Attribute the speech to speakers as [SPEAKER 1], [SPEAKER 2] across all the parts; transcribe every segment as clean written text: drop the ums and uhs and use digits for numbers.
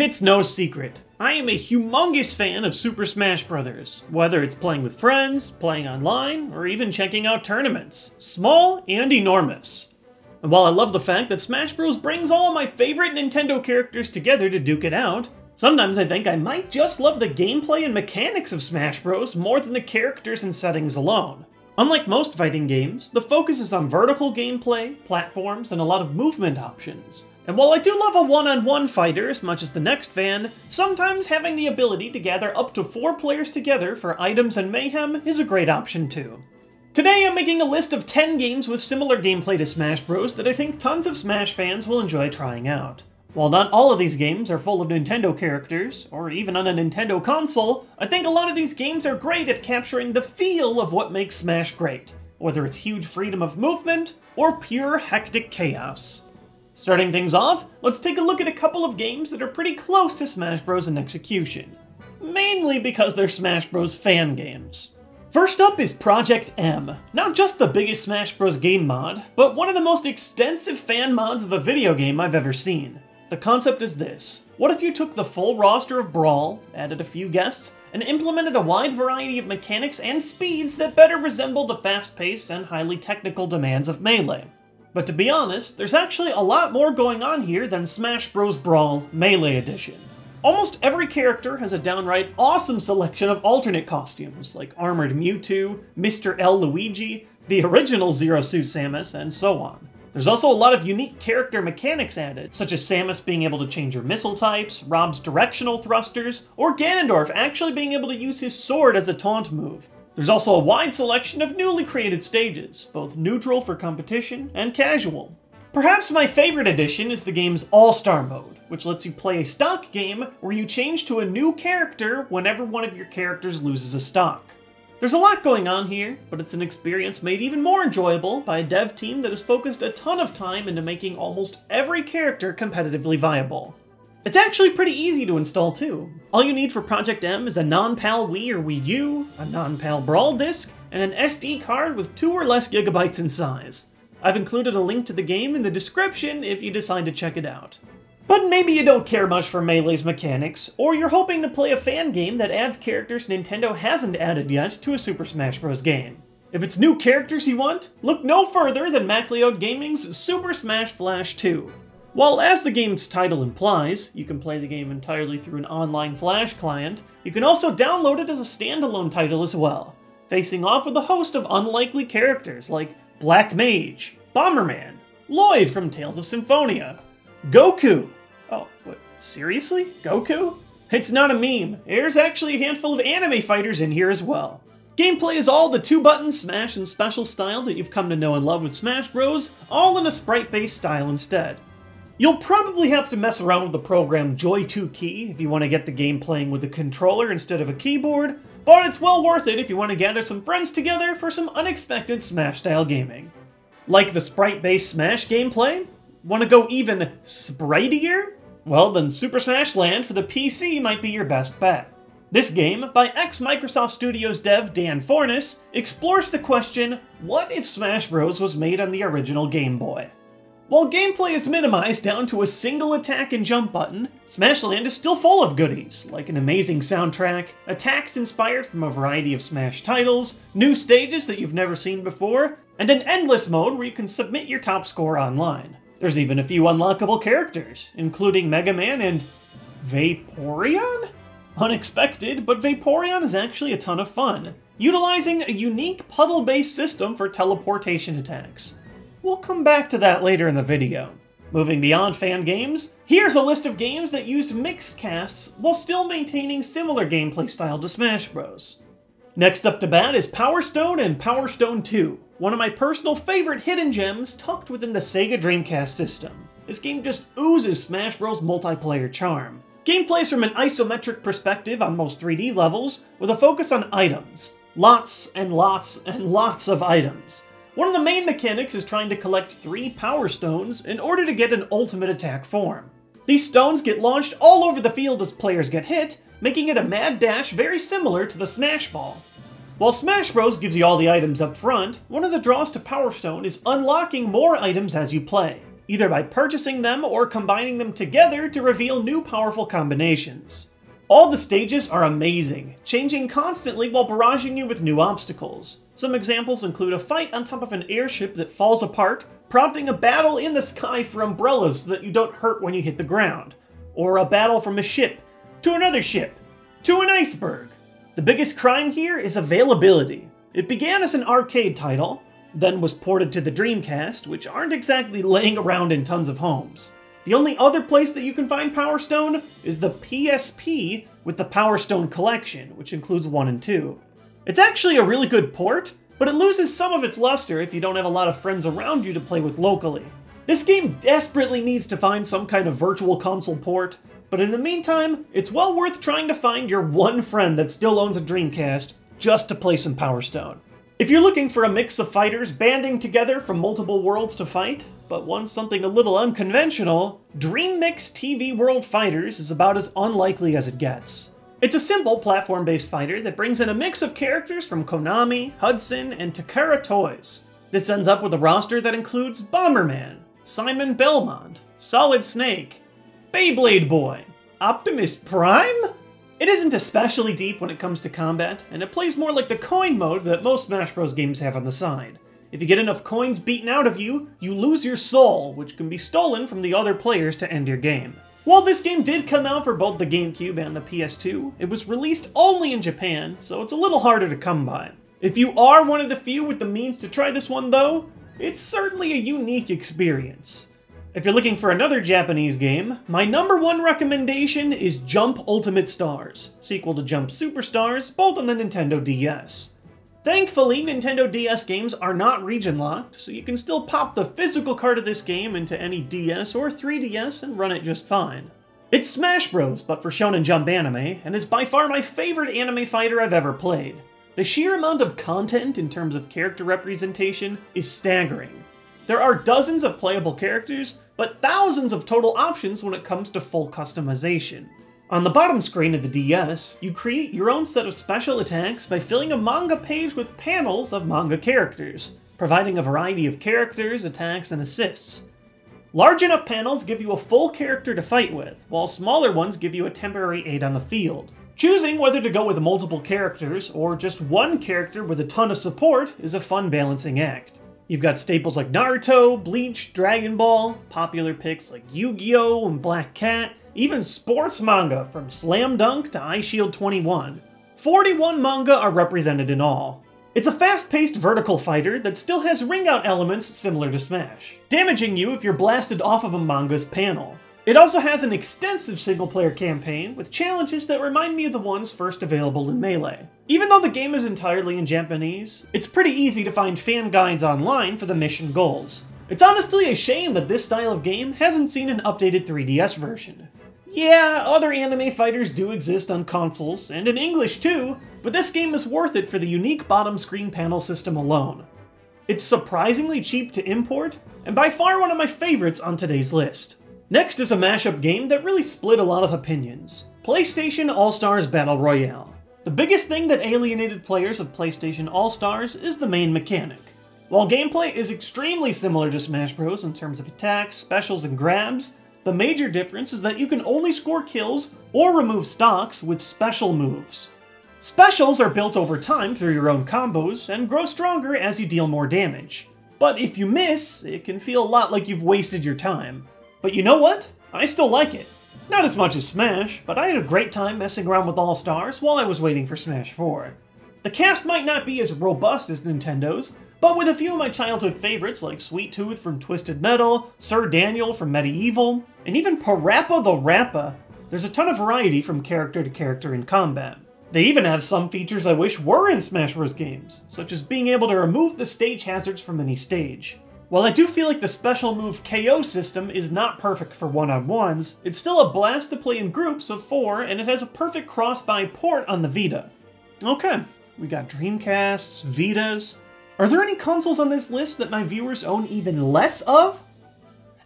[SPEAKER 1] It's no secret, I am a humongous fan of Super Smash Bros., whether it's playing with friends, playing online, or even checking out tournaments, small and enormous. And while I love the fact that Smash Bros. Brings all of my favorite Nintendo characters together to duke it out, sometimes I think I might just love the gameplay and mechanics of Smash Bros. More than the characters and settings alone. Unlike most fighting games, the focus is on vertical gameplay, platforms, and a lot of movement options. And while I do love a one-on-one fighter as much as the next fan, sometimes having the ability to gather up to 4 players together for items and mayhem is a great option too. Today I'm making a list of 10 games with similar gameplay to Smash Bros. That I think tons of Smash fans will enjoy trying out. While not all of these games are full of Nintendo characters, or even on a Nintendo console, I think a lot of these games are great at capturing the feel of what makes Smash great, whether it's huge freedom of movement or pure hectic chaos. Starting things off, let's take a look at a couple of games that are pretty close to Smash Bros. In execution, mainly because they're Smash Bros. Fan games. First up is Project M, not just the biggest Smash Bros. Game mod, but one of the most extensive fan mods of a video game I've ever seen. The concept is this: what if you took the full roster of Brawl, added a few guests, and implemented a wide variety of mechanics and speeds that better resemble the fast-paced and highly technical demands of Melee? But to be honest, there's actually a lot more going on here than Smash Bros. Brawl Melee Edition. Almost every character has a downright awesome selection of alternate costumes, like Armored Mewtwo, Mr. L. Luigi, the original Zero Suit Samus, and so on. There's also a lot of unique character mechanics added, such as Samus being able to change her missile types, Rob's directional thrusters, or Ganondorf actually being able to use his sword as a taunt move. There's also a wide selection of newly created stages, both neutral for competition and casual. Perhaps my favorite addition is the game's All-Star mode, which lets you play a stock game where you change to a new character whenever one of your characters loses a stock. There's a lot going on here, but it's an experience made even more enjoyable by a dev team that has focused a ton of time into making almost every character competitively viable. It's actually pretty easy to install too. All you need for Project M is a non-PAL Wii or WiiU, a non-PAL Brawl disc, and an SD card with 2 or less gigabytes in size. I've included a link to the game in the description if you decide to check it out. But maybe you don't care much for Melee's mechanics, or you're hoping to play a fan game that adds characters Nintendo hasn't added yet to a Super Smash Bros. Game. If it's new characters you want, look no further than MacLeod Gaming's Super Smash Flash 2. While, as the game's title implies, you can play the game entirely through an online Flash client, you can also download it as a standalone title as well, facing off with a host of unlikely characters like Black Mage, Bomberman, Lloyd from Tales of Symphonia, Goku. Oh, what, seriously? Goku? It's not a meme. There's actually a handful of anime fighters in here as well. Gameplay is all the 2-button smash and special style that you've come to know and love with Smash Bros., all in a sprite-based style instead. You'll probably have to mess around with the program Joy2Key if you want to get the game playing with a controller instead of a keyboard, but it's well worth it if you want to gather some friends together for some unexpected Smash-style gaming. Like the sprite-based Smash gameplay? Want to go even spritier? Well, then Super Smash Land for the PC might be your best bet. This game, by ex-Microsoft Studios dev Dan Fornes, explores the question, what if Smash Bros. Was made on the original Game Boy? While gameplay is minimized down to a single attack and jump button, Smash Land is still full of goodies, like an amazing soundtrack, attacks inspired from a variety of Smash titles, new stages that you've never seen before, and an endless mode where you can submit your top score online. There's even a few unlockable characters, including Mega Man and Vaporeon? Unexpected, but Vaporeon is actually a ton of fun, utilizing a unique puddle-based system for teleportation attacks. We'll come back to that later in the video. Moving beyond fan games, here's a list of games that used mixed casts while still maintaining similar gameplay style to Smash Bros. Next up to bat is Powerstone and Powerstone 2, one of my personal favorite hidden gems tucked within the Sega Dreamcast system. This game just oozes Smash Bros. Multiplayer charm. Gameplays from an isometric perspective on most 3D levels, with a focus on items. Lots and lots and lots of items. One of the main mechanics is trying to collect 3 Power Stones in order to get an ultimate attack form. These stones get launched all over the field as players get hit, making it a mad dash very similar to the Smash Ball. While Smash Bros. Gives you all the items up front, one of the draws to Power Stone is unlocking more items as you play. either by purchasing them or combining them together to reveal new powerful combinations. All the stages are amazing, changing constantly while barraging you with new obstacles. Some examples include a fight on top of an airship that falls apart, prompting a battle in the sky for umbrellas so that you don't hurt when you hit the ground. Or a battle from a ship, to another ship, to an iceberg. The biggest crime here is availability. It began as an arcade title, then was ported to the Dreamcast, which aren't exactly laying around in tons of homes. The only other place that you can find Powerstone is the PSP with the Powerstone Collection, which includes 1 and 2. It's actually a really good port, but it loses some of its luster if you don't have a lot of friends around you to play with locally. This game desperately needs to find some kind of virtual console port, but in the meantime, it's well worth trying to find your one friend that still owns a Dreamcast just to play some Powerstone. If you're looking for a mix of fighters banding together from multiple worlds to fight, but want something a little unconventional, Dream Mix TV World Fighters is about as unlikely as it gets. It's a simple platform-based fighter that brings in a mix of characters from Konami, Hudson, and Takara Toys. This ends up with a roster that includes Bomberman, Simon Belmont, Solid Snake, Beyblade Boy, Optimus Prime? It isn't especially deep when it comes to combat, and it plays more like the coin mode that most Smash Bros. Games have on the side. If you get enough coins beaten out of you, you lose your soul, which can be stolen from the other players to end your game. While this game did come out for both the GameCube and the PS2, it was released only in Japan, so it's a little harder to come by. If you are one of the few with the means to try this one though, it's certainly a unique experience. If you're looking for another Japanese game, my #1 recommendation is Jump Ultimate Stars, sequel to Jump Superstars, both on the Nintendo DS. Thankfully, Nintendo DS games are not region-locked, so you can still pop the physical card of this game into any DS or 3DS and run it just fine. It's Smash Bros, but for Shonen Jump anime, and is by far my favorite anime fighter I've ever played. The sheer amount of content in terms of character representation is staggering. There are dozens of playable characters, but thousands of total options when it comes to full customization. On the bottom screen of the DS, you create your own set of special attacks by filling a manga page with panels of manga characters, providing a variety of characters, attacks, and assists. Large enough panels give you a full character to fight with, while smaller ones give you a temporary aid on the field. Choosing whether to go with multiple characters, or just one character with a ton of support, is a fun balancing act. You've got staples like Naruto, Bleach, Dragon Ball, popular picks like Yu-Gi-Oh! And Black Cat, even sports manga from Slam Dunk to iShield 21. 41 manga are represented in all. It's a fast-paced vertical fighter that still has ring-out elements similar to Smash, damaging you if you're blasted off of a manga's panel. It also has an extensive single-player campaign with challenges that remind me of the ones first available in Melee. Even though the game is entirely in Japanese, it's pretty easy to find fan guides online for the mission goals. It's honestly a shame that this style of game hasn't seen an updated 3DS version. Yeah, other anime fighters do exist on consoles, and in English too, but this game is worth it for the unique bottom screen panel system alone. It's surprisingly cheap to import, and by far one of my favorites on today's list. Next is a mashup game that really split a lot of opinions. PlayStation All-Stars Battle Royale. The biggest thing that alienated players of PlayStation All-Stars is the main mechanic. While gameplay is extremely similar to Smash Bros. In terms of attacks, specials, and grabs, the major difference is that you can only score kills or remove stocks with special moves. Specials are built over time through your own combos and grow stronger as you deal more damage. But if you miss, it can feel a lot like you've wasted your time. But you know what? I still like it. Not as much as Smash, but I had a great time messing around with All-Stars while I was waiting for Smash 4. The cast might not be as robust as Nintendo's, but with a few of my childhood favorites like Sweet Tooth from Twisted Metal, Sir Daniel from Medieval, and even Parappa the Rappa, there's a ton of variety from character to character in combat. They even have some features I wish were in Smash Bros. Games, such as being able to remove the stage hazards from any stage. While I do feel like the special move KO system is not perfect for one-on-ones, it's still a blast to play in groups of 4, and it has a perfect cross-buy port on the Vita. Okay, we got Dreamcasts, Vitas. Are there any consoles on this list that my viewers own even less of?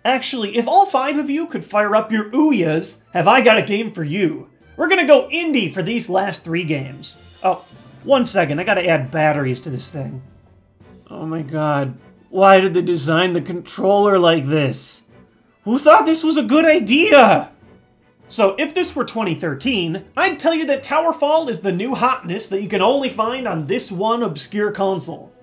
[SPEAKER 1] Actually, if all 5 of you could fire up your Ouyas, have I got a game for you. We're gonna go indie for these last 3 games. Oh, 1 second, I gotta add batteries to this thing. Oh my god. Why did they design the controller like this? Who thought this was a good idea? So if this were 2013, I'd tell you that TowerFall is the new hotness that you can only find on this one obscure console.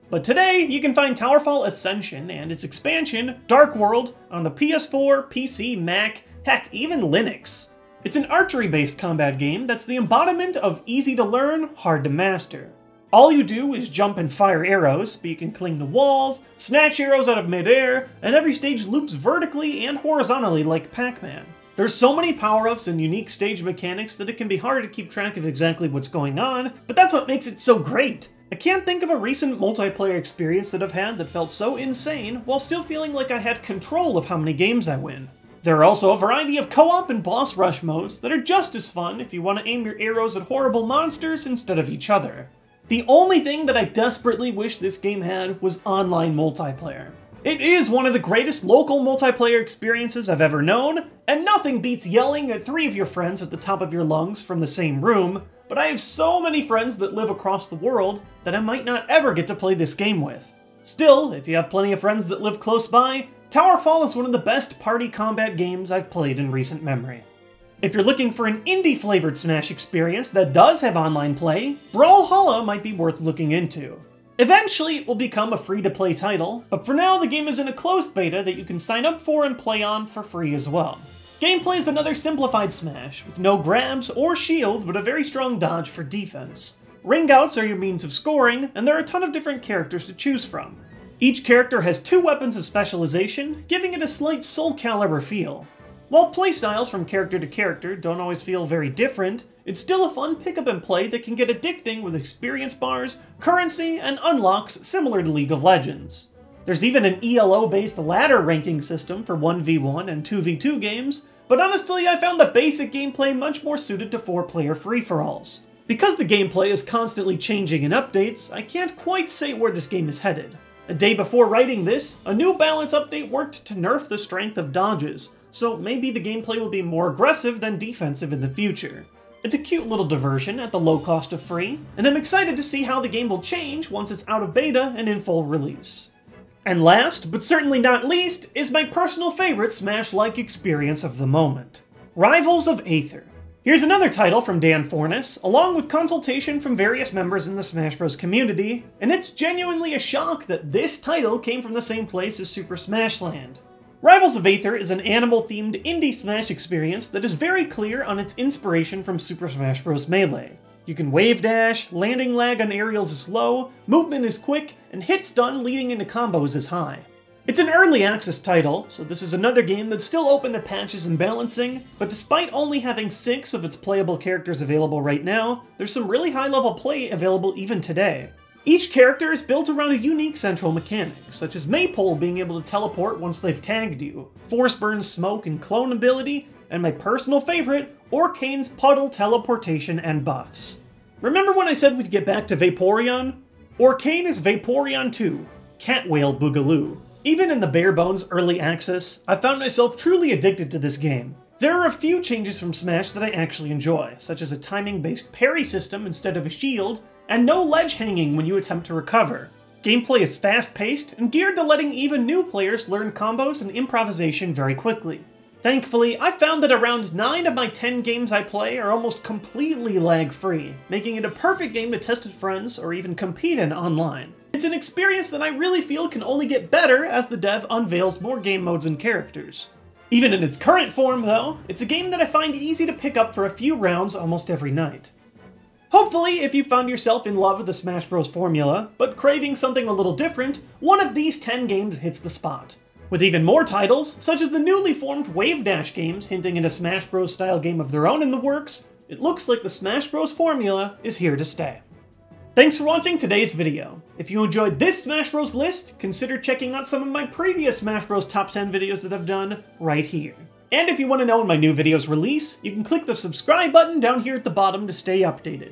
[SPEAKER 1] But today, you can find TowerFall Ascension and its expansion, Dark World, on the PS4, PC, Mac, heck, even Linux. It's an archery-based combat game that's the embodiment of easy to learn, hard to master. All you do is jump and fire arrows, but you can cling to walls, snatch arrows out of midair, and every stage loops vertically and horizontally like Pac-Man. There's so many power-ups and unique stage mechanics that it can be hard to keep track of exactly what's going on, but that's what makes it so great! I can't think of a recent multiplayer experience that I've had that felt so insane while still feeling like I had control of how many games I win. There are also a variety of co-op and boss rush modes that are just as fun if you want to aim your arrows at horrible monsters instead of each other. The only thing that I desperately wish this game had was online multiplayer. It is one of the greatest local multiplayer experiences I've ever known, and nothing beats yelling at 3 of your friends at the top of your lungs from the same room, but I have so many friends that live across the world that I might not ever get to play this game with. Still, if you have plenty of friends that live close by, TowerFall is one of the best party combat games I've played in recent memory. If you're looking for an indie-flavored Smash experience that does have online play, Brauhalla might be worth looking into. Eventually, it will become a free-to-play title, but for now the game is in a closed beta that you can sign up for and play on for free as well. Gameplay is another simplified Smash, with no grabs or shield, but a very strong dodge for defense. Ring outs are your means of scoring, and there are a ton of different characters to choose from. Each character has 2 weapons of specialization, giving it a slight Soul Calibur feel. While playstyles from character to character don't always feel very different, it's still a fun pick-up and play that can get addicting with experience bars, currency, and unlocks similar to League of Legends. There's even an ELO-based ladder ranking system for 1v1 and 2v2 games, but honestly I found the basic gameplay much more suited to 4-player free-for-alls. Because the gameplay is constantly changing in updates, I can't quite say where this game is headed. A day before writing this, a new balance update worked to nerf the strength of dodges, so maybe the gameplay will be more aggressive than defensive in the future. It's a cute little diversion at the low cost of free, and I'm excited to see how the game will change once it's out of beta and in full release. And last, but certainly not least, is my personal favorite Smash-like experience of the moment. Rivals of Aether. Here's another title from Dan Fornes, along with consultation from various members in the Smash Bros. Community, and it's genuinely a shock that this title came from the same place as Super Smash Land. Rivals of Aether is an animal-themed indie Smash experience that is very clear on its inspiration from Super Smash Bros. Melee. You can wave dash, landing lag on aerials is low, movement is quick, and hit stun leading into combos is high. It's an early access title, so this is another game that's still open to patches and balancing, but despite only having 6 of its playable characters available right now, there's some really high-level play available even today. Each character is built around a unique central mechanic, such as Maypole being able to teleport once they've tagged you, Force Burn's smoke and clone ability, and my personal favorite, Orcane's puddle teleportation and buffs. Remember when I said we'd get back to Vaporeon? Orcane is Vaporeon 2, Cat Whale Boogaloo. Even in the bare bones early access, I found myself truly addicted to this game. There are a few changes from Smash that I actually enjoy, such as a timing-based parry system instead of a shield, and no ledge hanging when you attempt to recover. Gameplay is fast-paced and geared to letting even new players learn combos and improvisation very quickly. Thankfully, I found that around 9 of my 10 games I play are almost completely lag-free, making it a perfect game to test with friends or even compete in online. It's an experience that I really feel can only get better as the dev unveils more game modes and characters. Even in its current form, though, it's a game that I find easy to pick up for a few rounds almost every night. Hopefully, if you found yourself in love with the Smash Bros. Formula, but craving something a little different, one of these 10 games hits the spot. With even more titles, such as the newly formed Wave Dash games hinting at a Smash Bros. Style game of their own in the works, it looks like the Smash Bros. Formula is here to stay. Thanks for watching today's video. If you enjoyed this Smash Bros. List, consider checking out some of my previous Smash Bros. Top 10 videos that I've done right here. And if you want to know when my new videos release, you can click the subscribe button down here at the bottom to stay updated.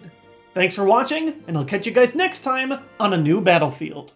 [SPEAKER 1] Thanks for watching, and I'll catch you guys next time on a new battlefield.